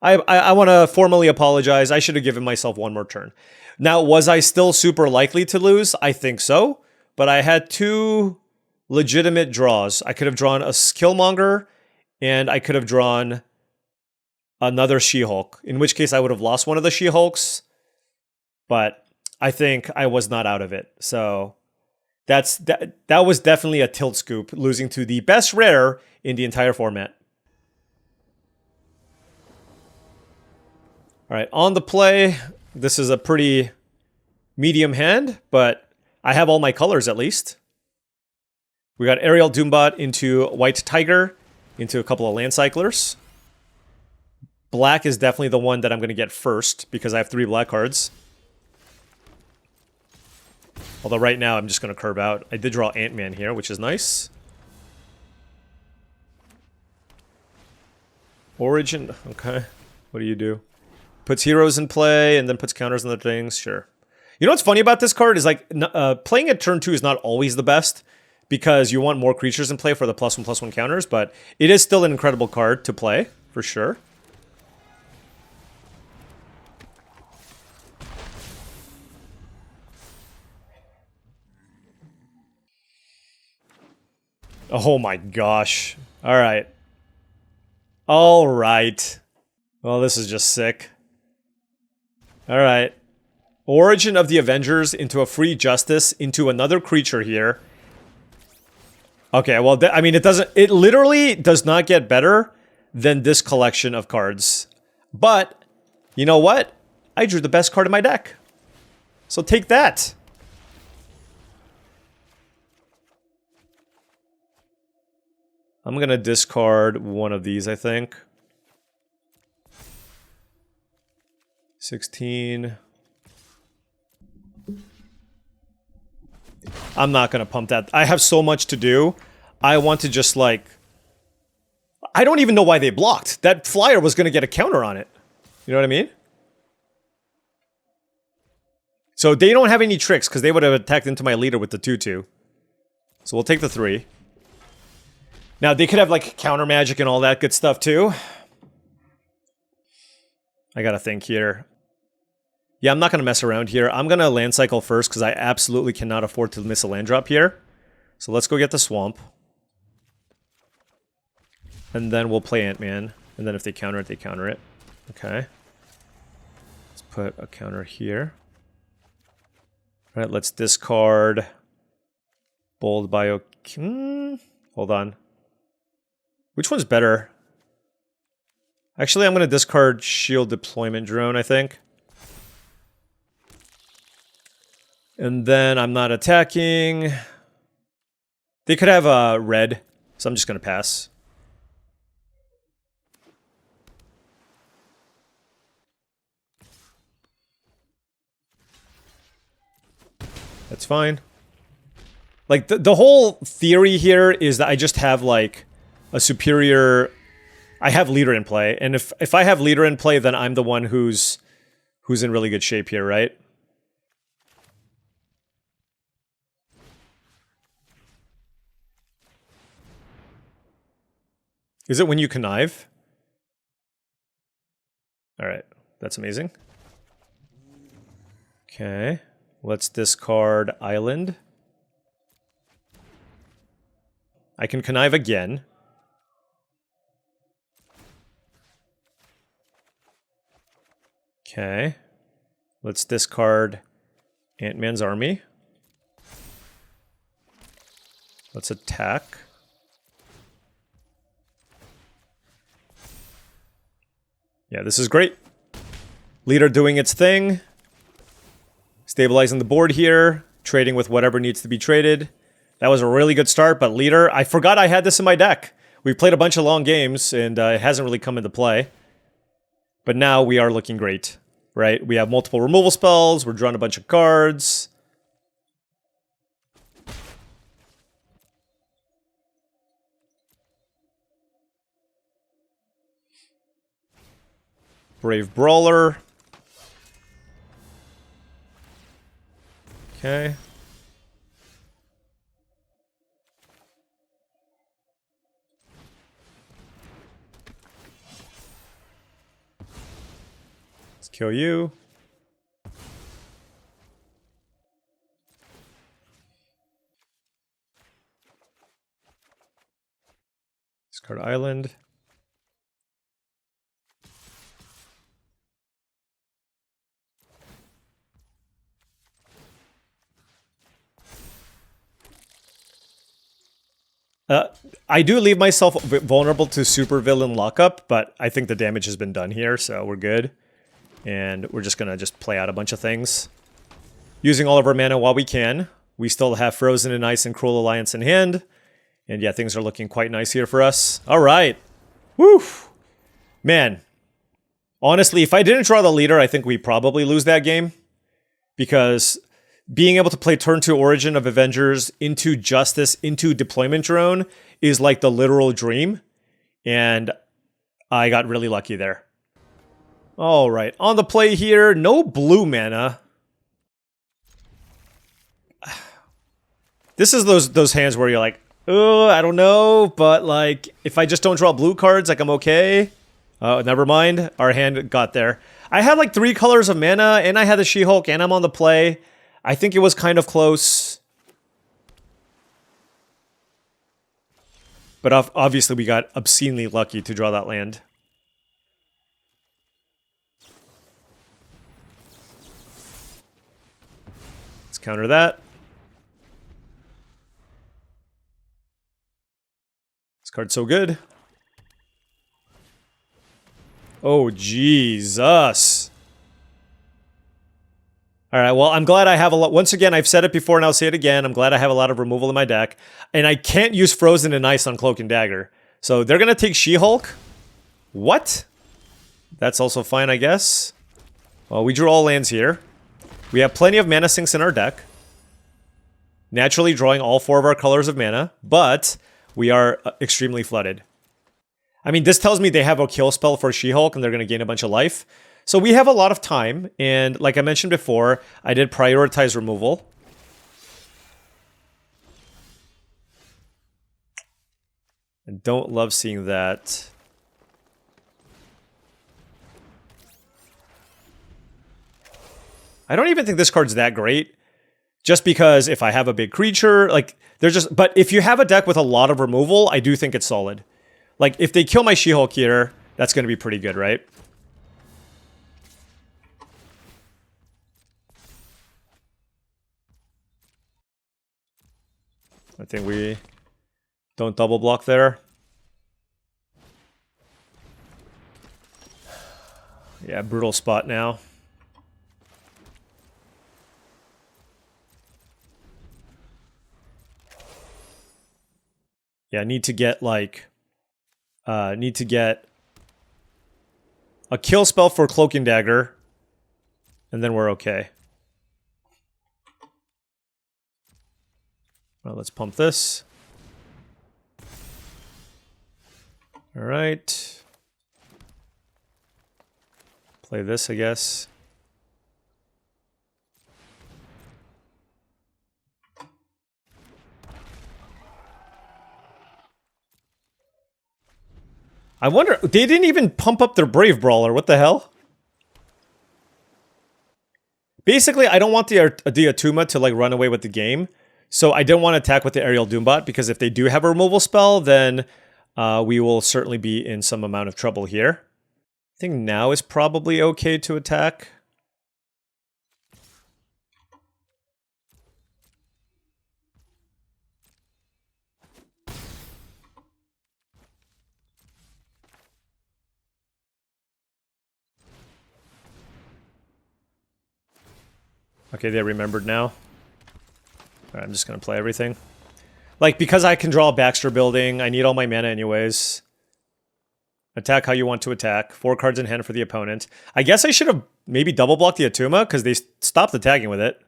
I want to formally apologize. I should have given myself one more turn. Now, was I still super likely to lose? I think so. but I had two legitimate draws. I could have drawn a Killmonger, and I could have drawn another She-Hulk, in which case I would have lost one of the She-Hulks, but I think I was not out of it. So that was definitely a tilt scoop, losing to the best rare in the entire format. All right, on the play, this is a pretty medium hand, but I have all my colors at least. We got Aerial Doombot into White Tiger, into a couple of Land Cyclers. Black is definitely the one that I'm going to get first, because I have 3 black cards. Although right now I'm just going to curve out. I did draw Ant-Man here, which is nice. Origin, okay. What do you do? Puts heroes in play, and then puts counters on the things, sure. You know what's funny about this card is like, playing at turn 2 is not always the best, because you want more creatures in play for the +1/+1 counters, but it is still an incredible card to play, for sure. Oh my gosh. Alright. Alright. Well, this is just sick. Alright. Origin of the Avengers into a free Justice into another creature here. Okay, well, I mean, it literally does not get better than this collection of cards. But, you know what? I drew the best card in my deck. So take that. I'm gonna discard one of these, I think. 16. I'm not gonna pump that. I have so much to do. I want to just like... I don't even know why they blocked. That flyer was gonna get a counter on it. You know what I mean? So they don't have any tricks, because they would have attacked into my leader with the 2/2. So we'll take the 3. Now, they could have, like, counter magic and all that good stuff, too. I gotta think here. Yeah, I'm not gonna mess around here. I'm gonna land cycle first, because I absolutely cannot afford to miss a land drop here. So let's go get the swamp. And then we'll play Ant-Man. And then if they counter it, they counter it. Okay. Let's put a counter here. All right, let's discard Bold Bio... hold on. Which one's better? Actually, I'm going to discard Shield Deployment Drone, I think. And then I'm not attacking. They could have a red, so I'm just going to pass. That's fine. Like, the whole theory here is that I just have, like, a superior... I have leader in play, and if I have leader in play, then I'm the one who's in really good shape here, right? Is it when you connive? Alright, that's amazing. Okay, let's discard Island. I can connive again. Okay. Let's discard Ant-Man's army. Let's attack. Yeah, this is great. Leader doing its thing. Stabilizing the board here. Trading with whatever needs to be traded. That was a really good start, but Leader... I forgot I had this in my deck. We played a bunch of long games, and it hasn't really come into play. But now we are looking great, right? We have multiple removal spells. We're drawing a bunch of cards. Brave Brawler. Okay. Let's kill you. Discard Island. I do leave myself vulnerable to supervillain lockup, but I think the damage has been done here, so we're good. And we're just gonna play out a bunch of things. Using all of our mana while we can. We still have Frozen in Ice and Cruel Alliance in hand. And yeah, things are looking quite nice here for us. Alright. Woo! Man. Honestly, if I didn't draw the leader, I think we probably lose that game. Because being able to play turn 2 Origin of Avengers into Justice into Deployment Drone is like the literal dream. And I got really lucky there. Alright, on the play here, no blue mana. This is those hands where you're like, oh, I don't know, but like, if I just don't draw blue cards, like I'm okay. Oh, never mind, our hand got there. I had like 3 colors of mana, and I had the She-Hulk, and I'm on the play. I think it was kind of close. But obviously we got obscenely lucky to draw that land. Let's counter that. This card's so good. Oh, Jesus. Alright, well, I'm glad I have a lot. Once again, I've said it before and I'll say it again. I'm glad I have a lot of removal in my deck. And I can't use Frozen and Ice on Cloak and Dagger. So they're going to take She-Hulk? What? That's also fine, I guess. Well, we drew all lands here. We have plenty of mana sinks in our deck. Naturally drawing all 4 of our colors of mana. But we are extremely flooded. I mean, this tells me they have a kill spell for She-Hulk and they're going to gain a bunch of life. So we have a lot of time, and like I mentioned before, I did prioritize removal. I don't love seeing that. I don't even think this card's that great. Just because if I have a big creature, like, they're just... But if you have a deck with a lot of removal, I do think it's solid. Like, if they kill my She-Hulk here, that's going to be pretty good, right? I think we don't double block there. Yeah, brutal spot now. Yeah, need to get like... need to get a kill spell for Cloak and Dagger. And then we're okay. Well, let's pump this. All right. Play this, I guess. I wonder, they didn't even pump up their Brave Brawler. What the hell? Basically, I don't want the Atuma to like run away with the game. So I don't want to attack with the Aerial Doombot, because if they do have a removal spell, then we will certainly be in some amount of trouble here. I think now is probably okay to attack. Okay, they remembered now. Alright, I'm just gonna play everything. Like, because I can draw a Baxter Building, I need all my mana anyways. Attack how you want to attack. 4 cards in hand for the opponent. I guess I should have maybe double blocked the Atuma, because they stopped attacking with it.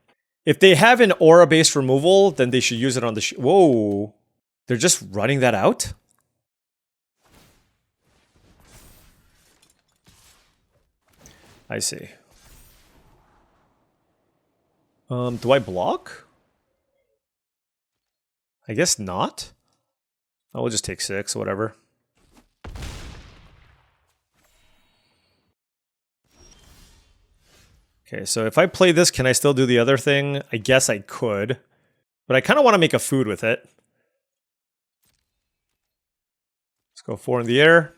If they have an aura-based removal, then they should use it on the... Whoa! They're just running that out? I see. Do I block? I guess not. Oh, we'll just take 6, whatever. Okay, so if I play this, can I still do the other thing? I guess I could. But I kind of want to make a food with it. Let's go 4 in the air.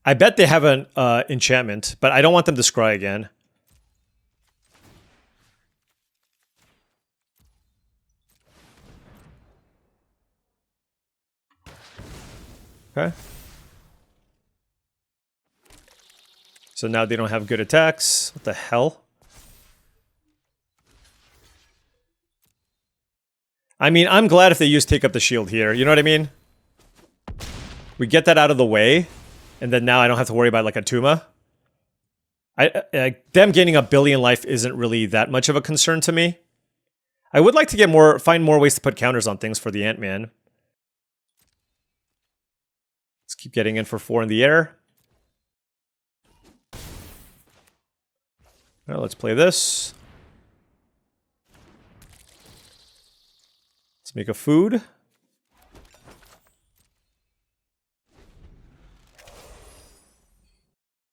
I bet they have an enchantment, but I don't want them to scry again. Okay. So now they don't have good attacks. What the hell? I mean, I'm glad if they use Take Up the Shield here. You know what I mean? We get that out of the way, and then now I don't have to worry about like a Tuma. Them gaining a billion life isn't really that much of a concern to me. I would like to find more ways to put counters on things for the Ant-Man. Let's keep getting in for 4 in the air. Well, let's play this. Let's make a food.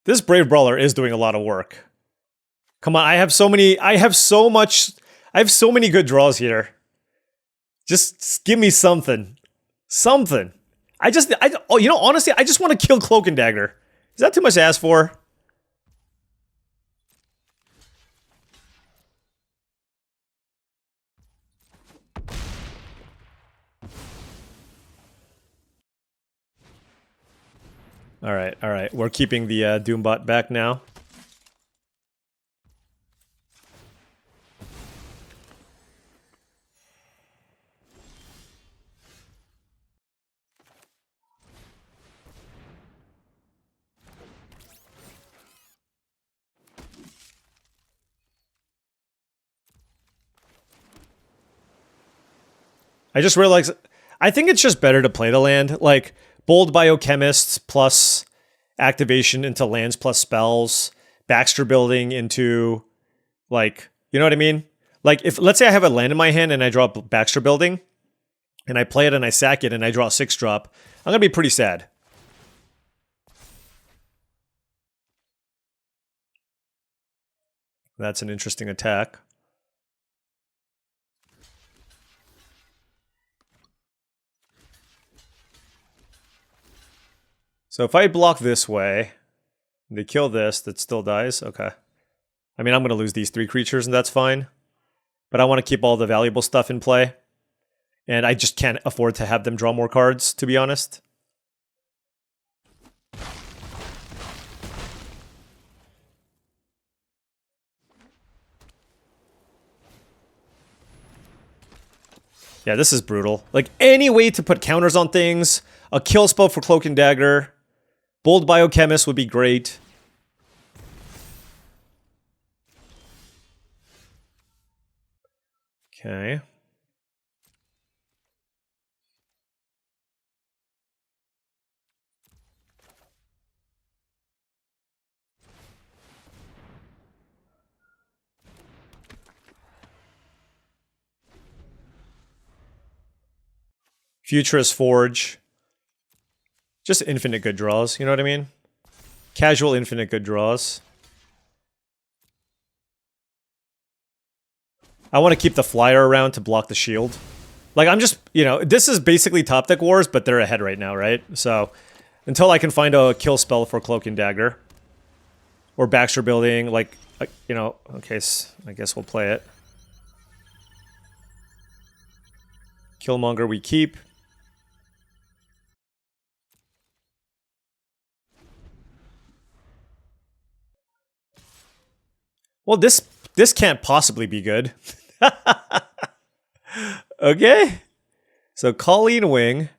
This Brave Brawler is doing a lot of work. Come on, I have so many good draws here. Just give me something. Something. You know, honestly, I just want to kill Cloak and Dagger. Is that too much to ask for? All right. We're keeping the Doombot back now. I just realized, I think it's just better to play the land. Like, Bold Biochemists plus activation into lands plus spells, Baxter building into, like, you know what I mean? Like, if, let's say I have a land in my hand and I draw Baxter building, and I play it and I sack it and I draw a 6-drop, I'm going to be pretty sad. That's an interesting attack. So if I block this way, they kill this, that still dies. Okay. I mean, I'm going to lose these 3 creatures, and that's fine. But I want to keep all the valuable stuff in play. And I just can't afford to have them draw more cards, to be honest. Yeah, this is brutal. Like, any way to put counters on things, a kill spell for Cloak and Dagger, Bold Biochemist would be great. Okay. Futurist Forge. Just infinite good draws, you know what I mean? Casual infinite good draws. I want to keep the flyer around to block the shield. Like, I'm just, you know, this is basically top deck wars, but they're ahead right now, right? So, until I can find a kill spell for Cloak and Dagger. Or Baxter building, like, you know, okay, I guess we'll play it. Killmonger we keep. Well, this can't possibly be good. Okay. So Colleen Wing.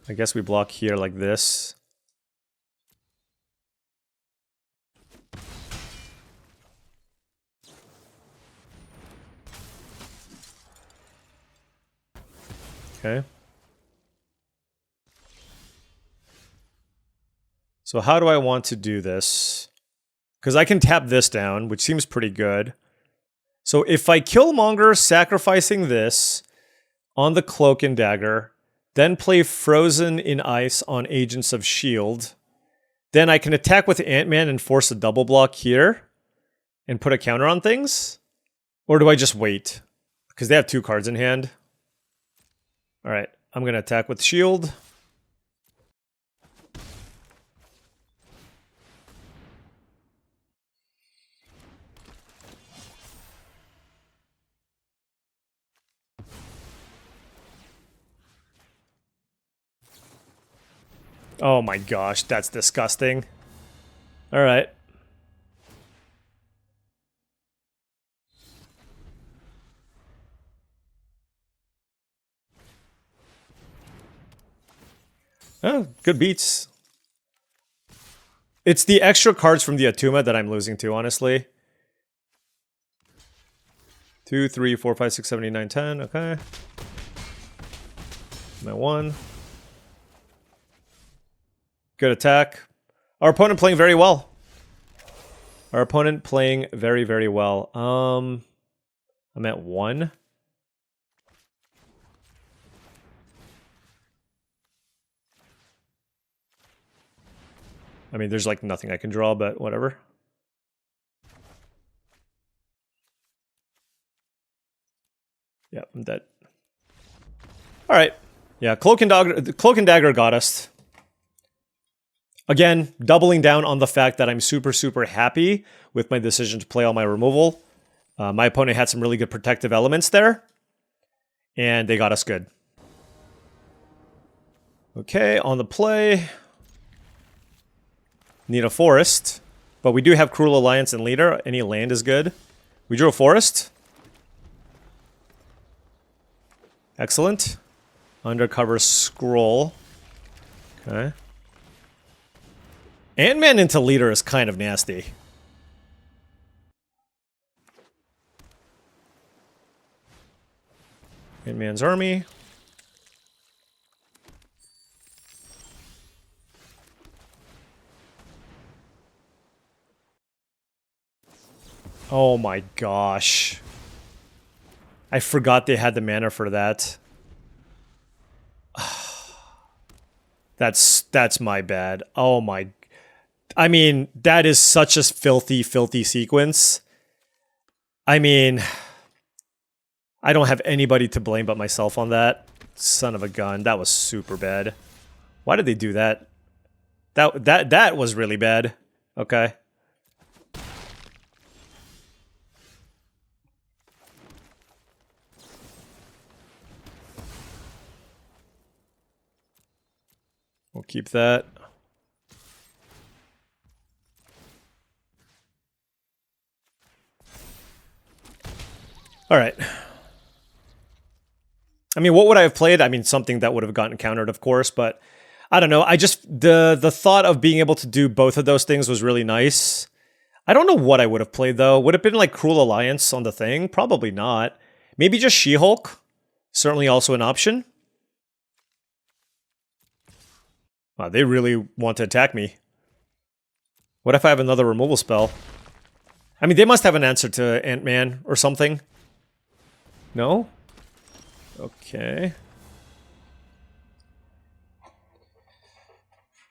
I guess we block here like this. Okay. So how do I want to do this? Because I can tap this down, which seems pretty good. So if I Killmonger sacrificing this on the Cloak and Dagger, then play Frozen in Ice on Agents of S.H.I.E.L.D., then I can attack with Ant-Man and force a double block here and put a counter on things? Or do I just wait? Because they have 2 cards in hand. All right, I'm going to attack with shield. Oh my gosh, that's disgusting. All right. Oh, good beats. It's the extra cards from the Atuma that I'm losing to, honestly. 2, 3, 4, 5, 6, 7, 8, 9, 10. Okay. My 1. Good attack. Our opponent playing very well. Our opponent playing very, very well. I'm at 1. I mean, there's like nothing I can draw, but whatever. Yeah, I'm dead. All right. Yeah, Cloak and Dagger got us. Again, doubling down on the fact that I'm super, super happy with my decision to play all my removal. My opponent had some really good protective elements there, and they got us good. Okay, on the play. Need a forest, but we do have Cruel Alliance and Leader. Any land is good. We drew a forest. Excellent. Undercover Scroll. Okay. Ant-Man into Leader is kind of nasty. Ant-Man's army. Oh my gosh. I forgot they had the mana for that. That's my bad. Oh my... I mean, that is such a filthy, filthy sequence. I mean... I don't have anybody to blame but myself on that. Son of a gun. That was super bad. Why did they do that? That was really bad. Okay. We'll keep that. All right. I mean, what would I have played? I mean, something that would have gotten countered, of course, but I don't know. I just, the thought of being able to do both of those things was really nice. I don't know what I would have played, though. Would it have been like Cruel Alliance on the thing? Probably not. Maybe just She-Hulk. Certainly also an option. Wow, they really want to attack me. What if I have another removal spell? I mean, they must have an answer to Ant-Man or something. No? Okay.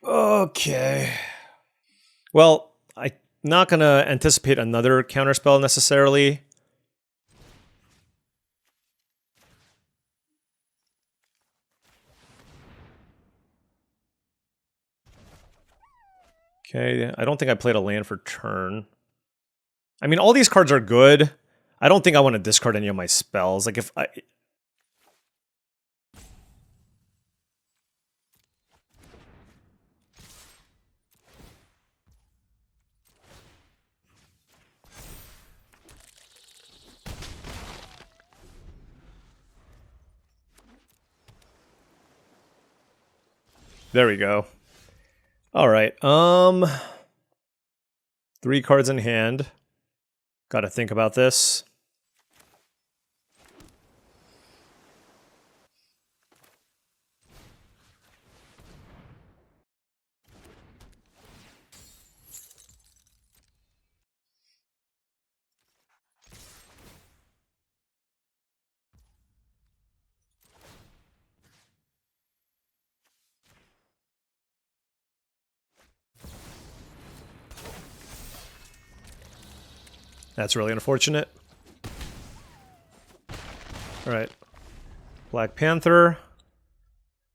Okay. Well, I'm not going to anticipate another counterspell necessarily. Okay, I don't think I played a land for turn. I mean, all these cards are good. I don't think I want to discard any of my spells. Like, if I... There we go. All right. 3 cards in hand. Got to think about this. That's really unfortunate. Alright. Black Panther.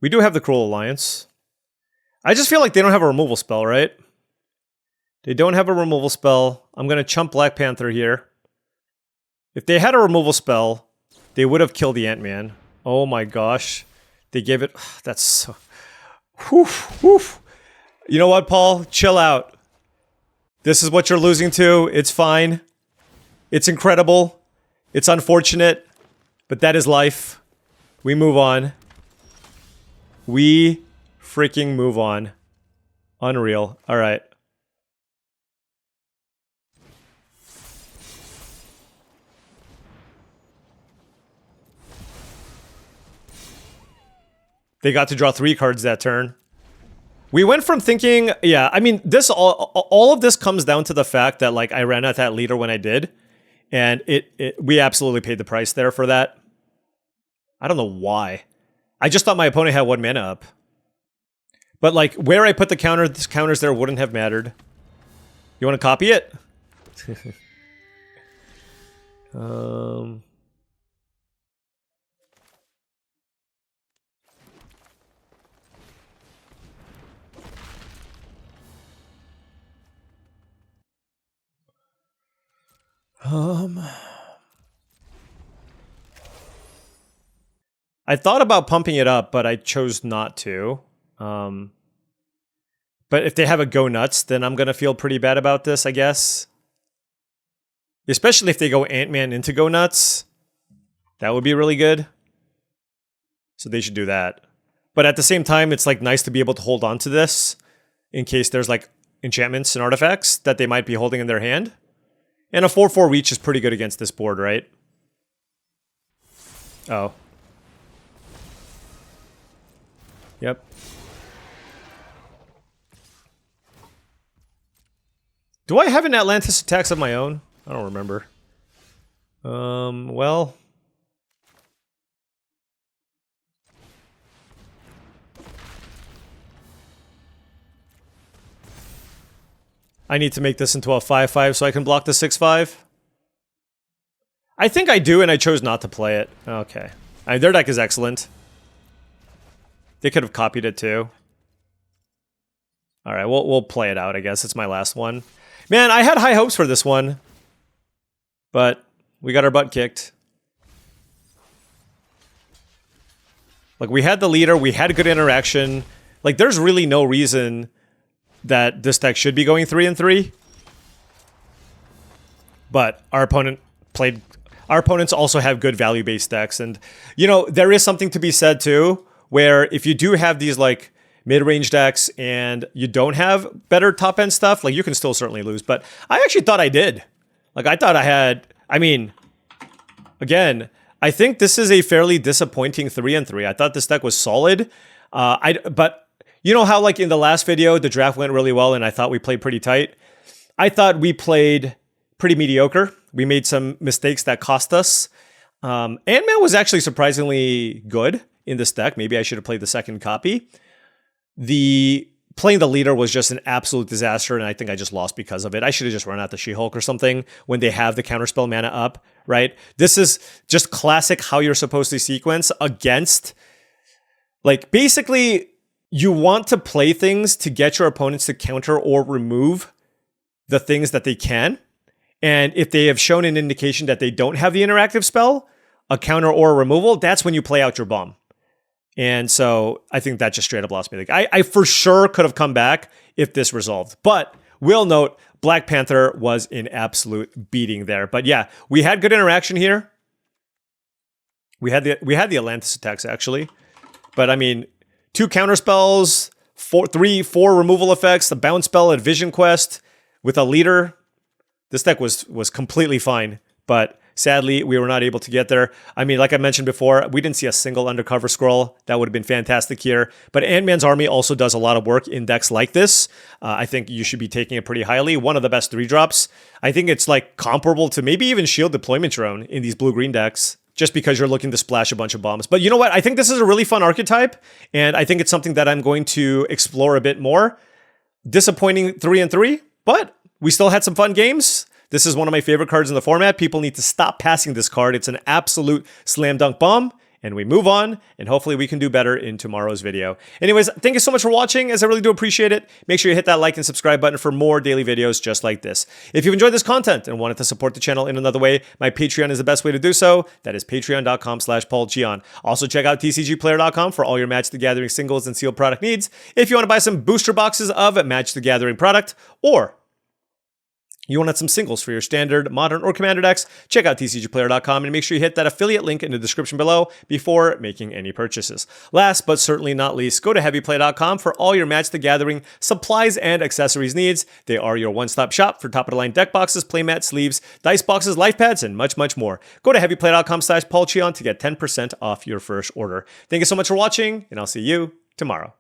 We do have the Cruel Alliance. I just feel like they don't have a removal spell, right? They don't have a removal spell. I'm going to chump Black Panther here. If they had a removal spell, they would have killed the Ant-Man. Oh my gosh. They gave it... That's so... Whew, whew. You know what, Paul? Chill out. This is what you're losing to. It's fine. It's incredible. It's unfortunate. But that is life. We move on. We freaking move on. Unreal. Alright. They got to draw 3 cards that turn. We went from thinking, yeah, I mean, this all of this comes down to the fact that like I ran out that leader when I did, and we absolutely paid the price there for that. I don't know why. I just thought my opponent had 1 mana up. But like where I put the counters there wouldn't have mattered. You want to copy it? I thought about pumping it up, but I chose not to. But if they have a go nuts, then I'm gonna feel pretty bad about this, I guess. Especially if they go Ant-Man into go nuts. That would be really good. So they should do that. But at the same time, it's like nice to be able to hold on to this in case there's like enchantments and artifacts that they might be holding in their hand. And a 4/4 reach is pretty good against this board, right? Oh. Yep. Do I have an Atlantis attacks of my own? I don't remember. Well... I need to make this into a 5/5 so I can block the 6/5. I think I do, and I chose not to play it. Okay. Their deck is excellent. They could have copied it too. Alright, we'll play it out, I guess. It's my last one. Man, I had high hopes for this one. But we got our butt kicked. Like, we had the leader, we had a good interaction. Like, there's really no reason that this deck should be going 3-3. But our opponent played... Our opponents also have good value-based decks. And, you know, there is something to be said, too, where if you do have these, like, mid-range decks and you don't have better top-end stuff, like, you can still certainly lose. But I actually thought I did. Like, I thought I had... I mean, again, I think this is a fairly disappointing 3-3. I thought this deck was solid. But... You know how, like, in the last video, the draft went really well and I thought we played pretty tight? I thought we played pretty mediocre. We made some mistakes that cost us. Ant-Man was actually surprisingly good in this deck. Maybe I should have played the second copy. Playing the leader was just an absolute disaster, and I think I just lost because of it. I should have just run out the She-Hulk or something when they have the counterspell mana up, right? This is just classic how you're supposed to sequence against... Like, basically... You want to play things to get your opponents to counter or remove the things that they can. And if they have shown an indication that they don't have the interactive spell, a counter or a removal, that's when you play out your bomb. And so I think that just straight up lost me. Like, I for sure could have come back if this resolved. But we'll note, Black Panther was an absolute beating there. But yeah, we had good interaction here. We had the Atlantis attacks, actually. But I mean... 2 counterspells, 4 removal effects, the bounce spell at Vision Quest with a leader. This deck was completely fine, but sadly, we were not able to get there. I mean, like I mentioned before, we didn't see a single undercover scroll. That would have been fantastic here. But Ant-Man's army also does a lot of work in decks like this. I think you should be taking it pretty highly. One of the best 3-drops. I think it's like comparable to maybe even Shield Deployment Drone in these blue-green decks. Just because you're looking to splash a bunch of bombs. But you know what? I think this is a really fun archetype, and I think it's something that I'm going to explore a bit more. Disappointing 3-3, but we still had some fun games. This is one of my favorite cards in the format. People need to stop passing this card. It's an absolute slam dunk bomb. And we move on, and hopefully we can do better in tomorrow's video. Anyways, thank you so much for watching, as I really do appreciate it. Make sure you hit that like and subscribe button for more daily videos just like this. If you've enjoyed this content and wanted to support the channel in another way, my Patreon is the best way to do so. That is patreon.com/paulcheon. Also check out TCGplayer.com for all your Magic the Gathering singles and sealed product needs. If you want to buy some booster boxes of Magic the Gathering product, or you want some singles for your standard, modern, or commander decks, check out TCGplayer.com and make sure you hit that affiliate link in the description below before making any purchases. Last but certainly not least, go to HeavyPlay.com for all your Magic the Gathering supplies and accessories needs. They are your one-stop shop for top-of-the-line deck boxes, playmats, sleeves, dice boxes, life pads, and much, much more. Go to HeavyPlay.com/paulcheon to get 10% off your first order. Thank you so much for watching, and I'll see you tomorrow.